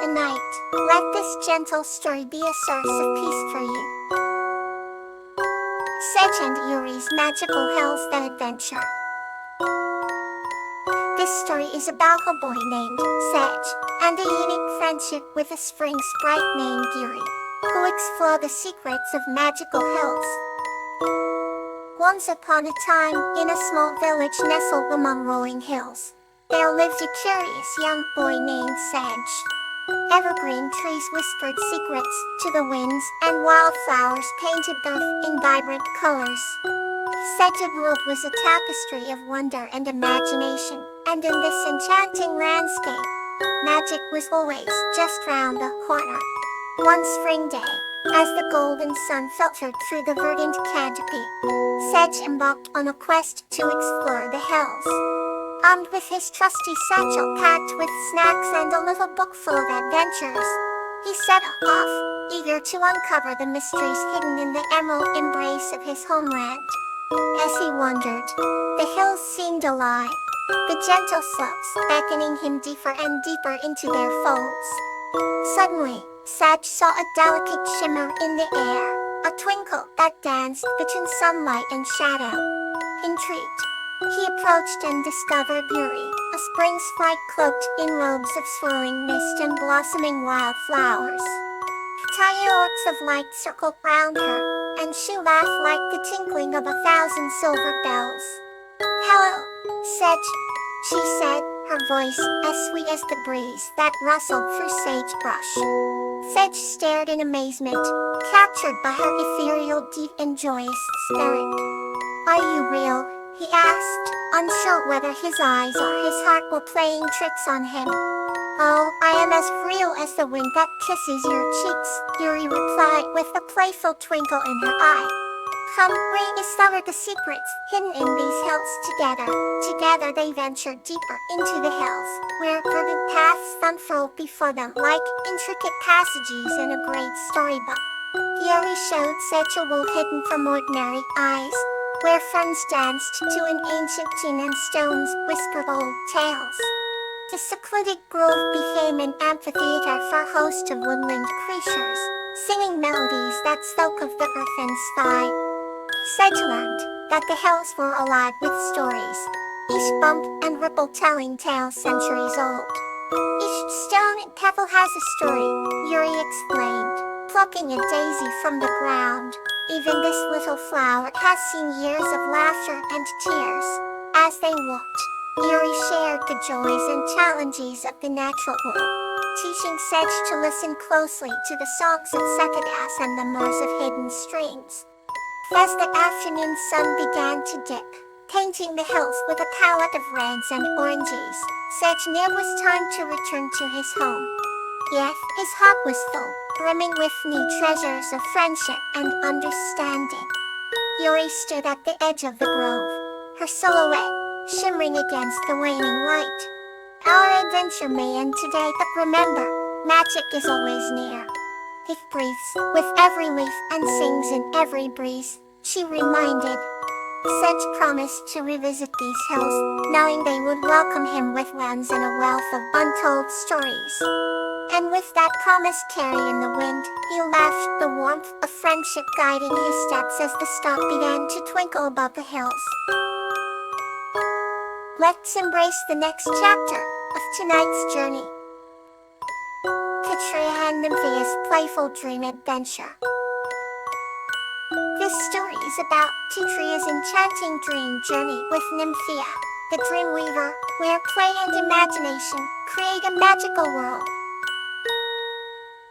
the night, let this gentle story be a source of peace for you. Sedge and Yuri's Magical Hills: The Adventure. This story is about a boy named Sedge and a unique friendship with a spring sprite named Yuri, who explore the secrets of magical hills. Once upon a time, in a small village nestled among rolling hills, there lived a curious young boy named Sedge. Evergreen trees whispered secrets to the winds, and wildflowers painted the earth in vibrant colors. Sedge's world was a tapestry of wonder and imagination, and in this enchanting landscape, magic was always just round the corner. One spring day, as the golden sun filtered through the verdant canopy, Sedge embarked on a quest to explore the hills. Armed with his trusty satchel packed with snacks and a little book full of adventures, he set off, eager to uncover the mysteries hidden in the emerald embrace of his homeland. As he wandered, the hills seemed alive, the gentle slopes beckoning him deeper and deeper into their folds. Suddenly, Sedge saw a delicate shimmer in the air, a twinkle that danced between sunlight and shadow. Intrigued, he approached and discovered Yuri, a spring sprite cloaked in robes of swirling mist and blossoming wildflowers. Tiny orbs of light circled round her, and she laughed like the tinkling of 1,000 silver bells. "Hello, Sedge," she said, her voice as sweet as the breeze that rustled through sagebrush. Sedge stared in amazement, captured by her ethereal, deep and joyous spirit. "Are you real?" he asked, unsure whether his eyes or his heart were playing tricks on him. "Oh, I am as real as the wind that kisses your cheeks," Yuri replied with a playful twinkle in her eye. "Come, we discover the secrets hidden in these hills together." Together they ventured deeper into the hills, where verdant paths unfurled before them like intricate passages in a great storybook. Yuri showed Sedge a world hidden from ordinary eyes, where ferns danced to an ancient tune and stones whispered old tales. The secluded grove became an amphitheater for a host of woodland creatures, singing melodies that spoke of the earth and sky. Sedge learned that the hills were alive with stories, each bump and ripple telling tales centuries old. "Each stone and pebble has a story," Yuri explained, plucking a daisy from the ground. "Even this little flower has seen years of laughter and tears." As they walked, Yuri shared the joys and challenges of the natural world, teaching Sedge to listen closely to the songs of cicadas and the murmurs of hidden streams. As the afternoon sun began to dip, painting the hills with a palette of reds and oranges, Sedge knew it was time to return to his home. Yet, his heart was full, brimming with new treasures of friendship and understanding. Yuri stood at the edge of the grove, her silhouette shimmering against the waning light. "Our adventure may end today, but remember, magic is always near. It breathes with every leaf and sings in every breeze," she reminded. Sedge promised to revisit these hills, knowing they would welcome him with lands and a wealth of untold stories. And with that promise carried in the wind, he left the warmth of friendship guiding his steps as the star began to twinkle above the hills. Let's embrace the next chapter of tonight's journey. Katria and Nymphia's Playful Dream Adventure. This story is about Katria's enchanting dream journey with Nymphia, the dream weaver, where play and imagination create a magical world.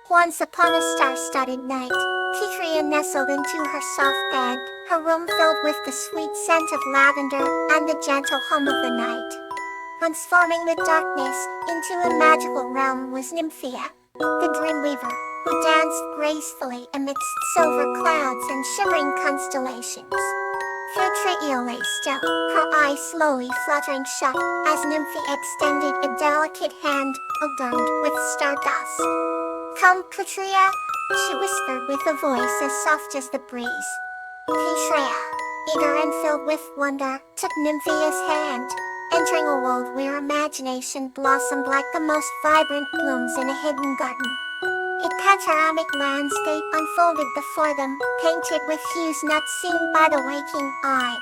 Once upon a star-studded night, Katria nestled into her soft bed, her room filled with the sweet scent of lavender and the gentle hum of the night. Transforming the darkness into a magical realm was Nymphia, the dream weaver, who danced gracefully amidst silver clouds and shimmering constellations. Katria lay still, her eyes slowly fluttering shut, as Nymphia extended a delicate hand adorned with stardust. "Come, Katria," she whispered with a voice as soft as the breeze. Katria, eager and filled with wonder, took Nymphia's hand, entering a world where imagination blossomed like the most vibrant blooms in a hidden garden. A panoramic landscape unfolded before them, painted with hues not seen by the waking eye.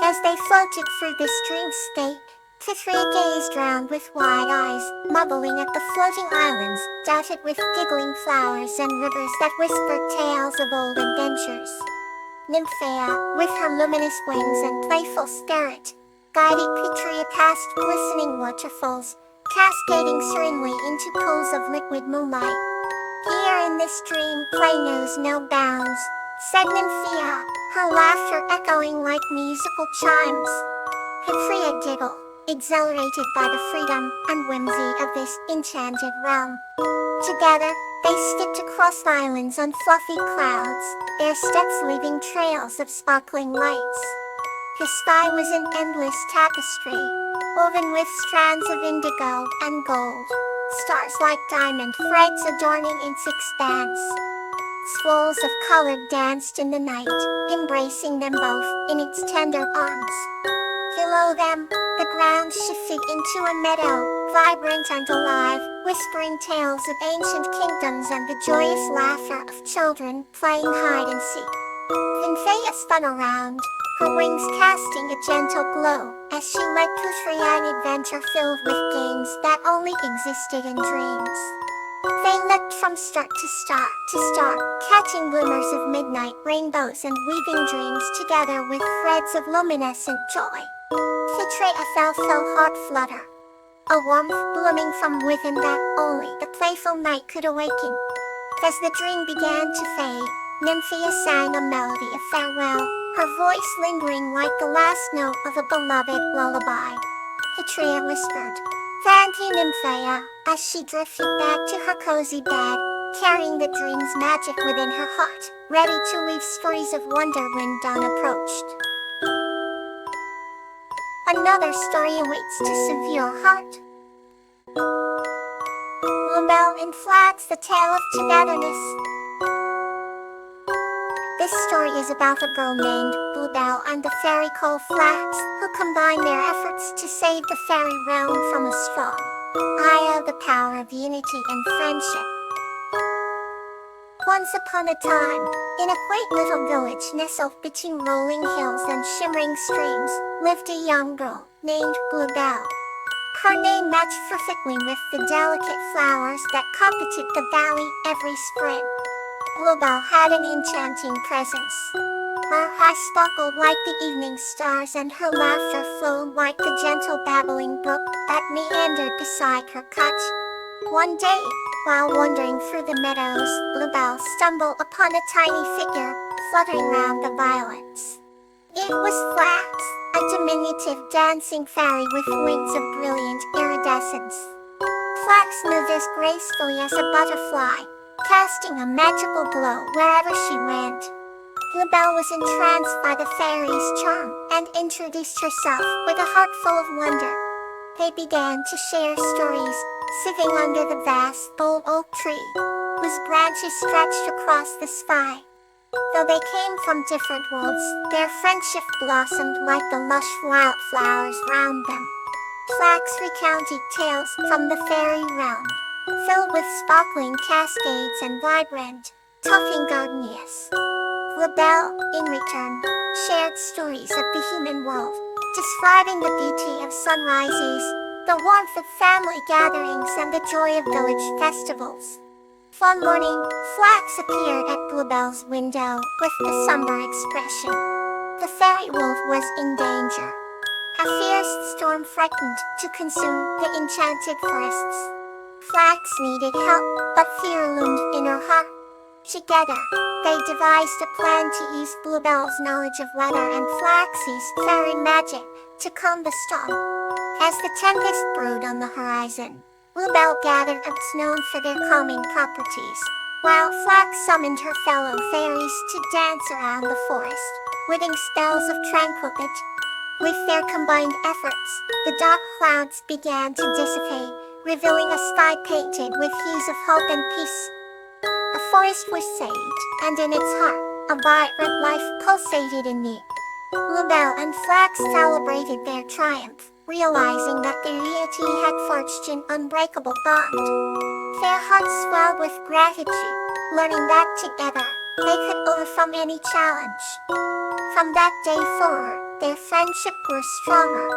As they floated through this dream state, the three gazed round with wide eyes, marveling at the floating islands, dotted with giggling flowers and rivers that whispered tales of old adventures. Nymphea, with her luminous wings and playful spirit, guided Petria past glistening waterfalls, cascading serenely into pools of liquid moonlight. Here in this dream, play knows no bounds, said Nymphea, her laughter echoing like musical chimes. Petria giggled, exhilarated by the freedom and whimsy of this enchanted realm. Together, they skipped across islands on fluffy clouds, their steps leaving trails of sparkling lights. The sky was an endless tapestry, woven with strands of indigo and gold, stars like diamond threads adorning its expanse. Swirls of color danced in the night, embracing them both in its tender arms. Below them, the ground shifted into a meadow, vibrant and alive, whispering tales of ancient kingdoms and the joyous laughter of children playing hide and seek. Nymphea spun around, her wings casting a gentle glow, as she led Petria an adventure filled with games that only existed in dreams. They leapt from star to star, catching glimmers of midnight rainbows and weaving dreams together with threads of luminescent joy. Petria felt her heart flutter, a warmth blooming from within that only the playful night could awaken. As the dream began to fade, Nymphea sang a melody of farewell, her voice lingering like the last note of a beloved lullaby. Petria whispered, "Thank you, Nymphea," as she drifted back to her cozy bed, carrying the dream's magic within her heart, ready to weave stories of wonder when dawn approached. Another story awaits to soothe your heart. Bluebell and Flax, the Tale of Togetherness. This story is about a girl named Bluebell and the fairy called Flax, who combine their efforts to save the fairy realm from a storm. I have the power of unity and friendship. Once upon a time, in a quaint little village nestled between rolling hills and shimmering streams, lived a young girl named Bluebell. Her name matched perfectly with the delicate flowers that carpeted the valley every spring. Bluebell had an enchanting presence. Her eyes sparkled like the evening stars and her laughter flowed like the gentle babbling brook that meandered beside her cottage. One day, while wandering through the meadows, Bluebell stumbled upon a tiny figure, fluttering round the violets. It was Flax, a diminutive dancing fairy with wings of brilliant iridescence. Flax moved as gracefully as a butterfly, casting a magical glow wherever she went. Bluebell was entranced by the fairy's charm and introduced herself with a heart full of wonder. They began to share stories, sitting under the vast old oak tree, whose branches stretched across the sky. Though they came from different worlds, their friendship blossomed like the lush wildflowers round them. Flax recounted tales from the fairy realm, filled with sparkling cascades and vibrant, talking gardenias. Bluebell, in return, shared stories of the human world, describing the beauty of sunrises, the warmth of family gatherings and the joy of village festivals. One morning, Flax appeared at Bluebell's window with a somber expression. The fairy world was in danger. A fierce storm threatened to consume the enchanted forests. Flax needed help, but fear loomed in her heart. Together, they devised a plan to use Bluebell's knowledge of weather and Flax's fairy magic to calm the storm. As the tempest brewed on the horizon, Bluebell gathered herbs known for their calming properties, while Flax summoned her fellow fairies to dance around the forest, weaving spells of tranquility. With their combined efforts, the dark clouds began to dissipate, revealing a sky painted with hues of hope and peace. The forest was saved, and in its heart, a vibrant life pulsated anew. Bluebell and Flax celebrated their triumph, realizing that their deity had forged an unbreakable bond. Their hearts swelled with gratitude, learning that together, they could overcome any challenge. From that day forward, their friendship grew stronger,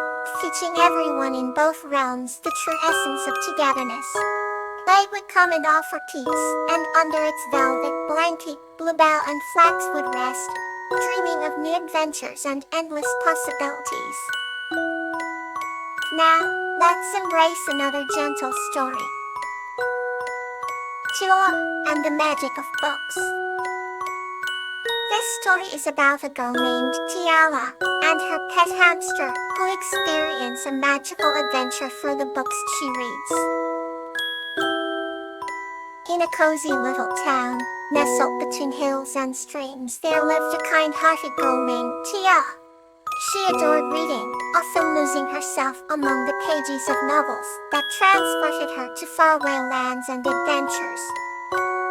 teaching everyone in both realms the true essence of togetherness. Night would come and offer peace, and under its velvet blanket, Bluebell and Flax would rest, dreaming of new adventures and endless possibilities. Now, let's embrace another gentle story. Tila and the Magic of Books. This story is about a girl named Tiala and her pet hamster who experience a magical adventure through the books she reads. In a cozy little town, nestled between hills and streams, there lived a kind-hearted girl named Tia. She adored reading, often losing herself among the pages of novels that transported her to faraway lands and adventures.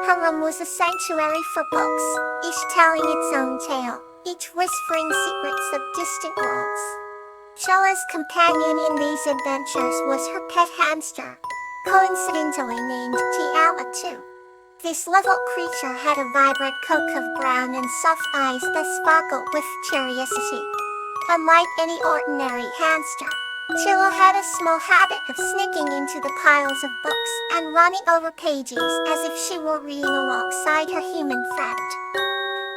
Her room was a sanctuary for books, each telling its own tale, each whispering secrets of distant worlds. Tila's companion in these adventures was her pet hamster, coincidentally named Tiala too. This little creature had a vibrant coat of brown and soft eyes that sparkled with curiosity. Unlike any ordinary hamster, Tila had a small habit of sneaking into the piles of books and running over pages as if she were reading alongside her human friend.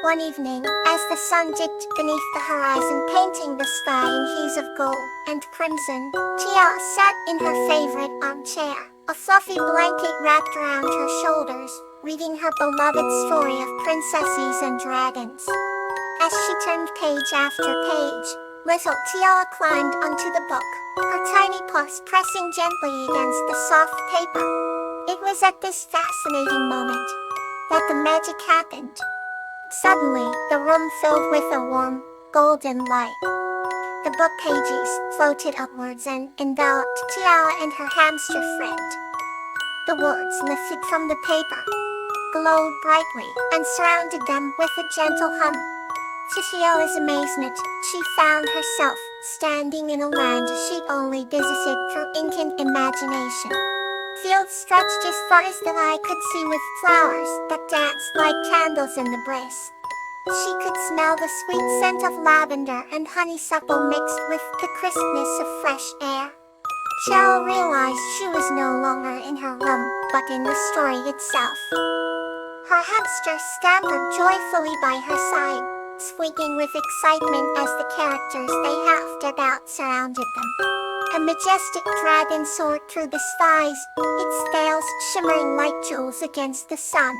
One evening, as the sun dipped beneath the horizon painting the sky in hues of gold and crimson, Tila sat in her favorite armchair, a fluffy blanket wrapped around her shoulders, reading her beloved story of princesses and dragons. As she turned page after page, little Tiala climbed onto the book, her tiny paws pressing gently against the soft paper. It was at this fascinating moment that the magic happened. Suddenly, the room filled with a warm, golden light. The book pages floated upwards and enveloped Tiala and her hamster friend. The words lifted from the paper, glowed brightly, and surrounded them with a gentle hum. To Tiala's amazement, she found herself standing in a land she'd only visited through ink and imagination. Fields stretched as far as the eye could see with flowers that danced like candles in the breeze. She could smell the sweet scent of lavender and honeysuckle mixed with the crispness of fresh air. Tiala realized she was no longer in her room, but in the story itself. Her hamster scampered joyfully by her side, squeaking with excitement as the characters they huffed about surrounded them. A majestic dragon soared through the skies, its scales shimmering like jewels against the sun.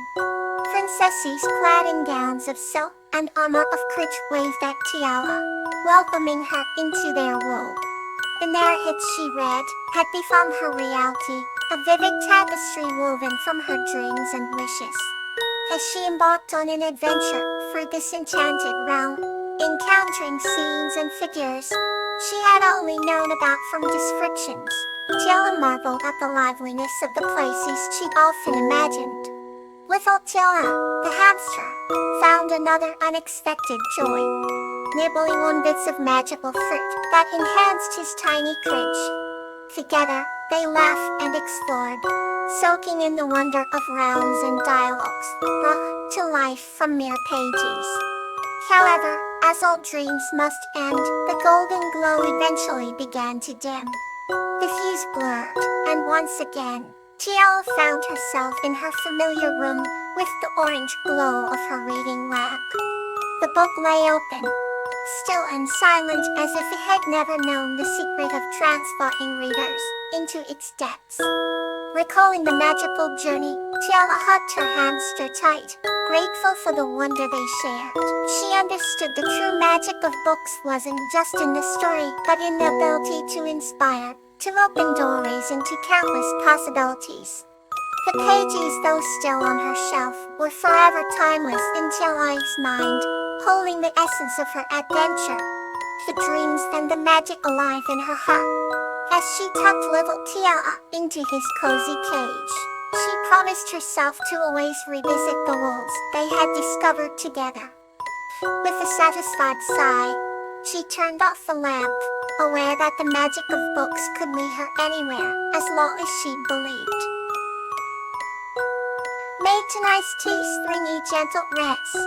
Princesses clad in gowns of silk and armor of crutch waved at Tiala, welcoming her into their world. The narrated she read had become her reality, a vivid tapestry woven from her dreams and wishes. As she embarked on an adventure through this enchanted realm, encountering scenes and figures she had only known about from descriptions, Tiala marveled at the liveliness of the places she'd often imagined. Little Tiala, the hamster, found another unexpected joy, nibbling on bits of magical fruit that enhanced his tiny crunch. Together, they laughed and explored, soaking in the wonder of realms and dialogues brought to life from mere pages. However, as all dreams must end, the golden glow eventually began to dim. The hues blurred, and once again, Tiala found herself in her familiar room with the orange glow of her reading lamp. The book lay open, still and silent as if it had never known the secret of transporting readers into its depths. Recalling the magical journey, Tiala hugged her hamster tight, grateful for the wonder they shared. She understood the true magic of books wasn't just in the story, but in the ability to inspire, to open doorways into countless possibilities. The pages, though still on her shelf, were forever timeless in Tiala's mind, holding the essence of her adventure, the dreams and the magic alive in her heart. As she tucked little Tiala into his cozy cage, she promised herself to always revisit the worlds they had discovered together. With a satisfied sigh, She turned off the lamp, aware that the magic of books could lead her anywhere, as long as she believed. Made tonight's tea stringy gentle rest.